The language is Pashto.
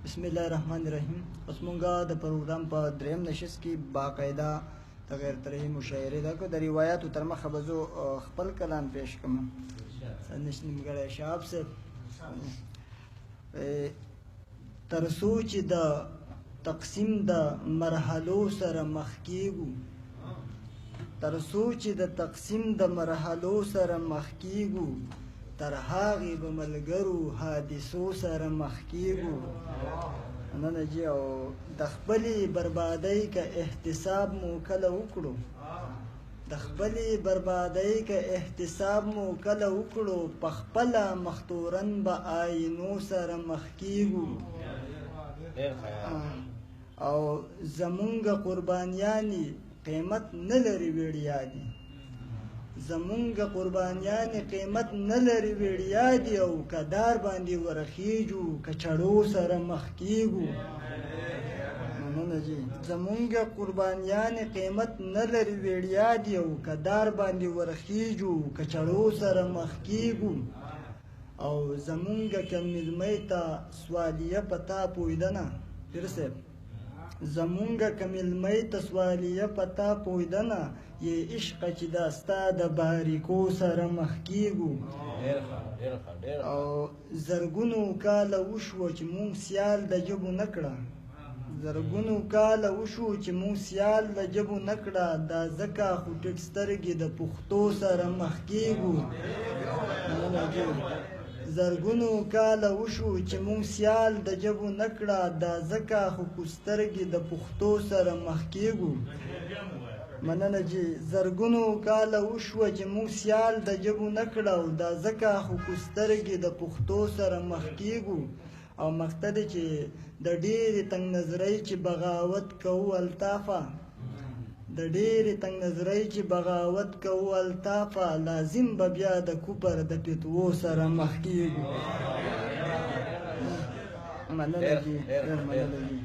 بسم الله الرحمن الرحیم. اوس مونږه د پروګرام په دریم نشست کې باقاعده د غیر طرحي مشاعرې ده، که د روایاتو تر مخه به زه خپل کلام پیش کړم. نشنیمګړی شهاب صاحب تر څو چې د تقسیم د مرحلو سره مخ کیږو، تر څو چې د تقسیم د مرحلو سره مخ کیږو، تر هغې به ملګرو حادثو سره مخ کیږو. نه جی او د خپلې بربادۍ که احتساب مو کله وکړو، د خپلې بربادۍ که احتساب مو کله وکړو، په خپله مختورن به آینو سره مخ کیږو. او زمونږ قربانیانی قیمت نه لري ویړیا دي، زمونږ قربانیانی قیمت نه لري ویړیا دي، او کدار باندې ورخیجو که چړو سره مخ کیږو. زمونږ قربانیانی قیمت نه لري ویړیا دي، او کدار باندې ورخیجو که چړو سره مخ کیږو. او زمونږ که ملمۍ ته سوالیه پتا پویدنه پیر صاحب، زمونږ که ملمۍ ته سوالیه پتا پویدنه، یې عشق چې دا ستا د باریکو سره مخ کیږو. او زرګونو کاله وشوه چې مونږ سیال د جبو نه کړه، زرګونو کاله وشو چې مونږ سیال د جبو نه کړه، دا ځکه خو ټیټ سترګې د پښتو سره مخ کیږو. زرګونو کاله وشو چې مونږ سیال د جبو نه کړه، دا ځکه خو سترګې د پښتو سره مخ کیږو. مننه جی. زرګونو کاله وشوه چې مونږ سیال د جبو نه کړه، دا ځکه خو سترګې د پښتو سره مخ کیږو. او مقصد چې د ډېرې تنگ نظرۍ چې بغاوت کوو الطافه، د ډېرې تنگ نظرۍ چې بغاوت کوو الطافه، لازم به بیا د کوپر د فتوو سره مخ کیږو. مننه جی، ډېر مننه جی.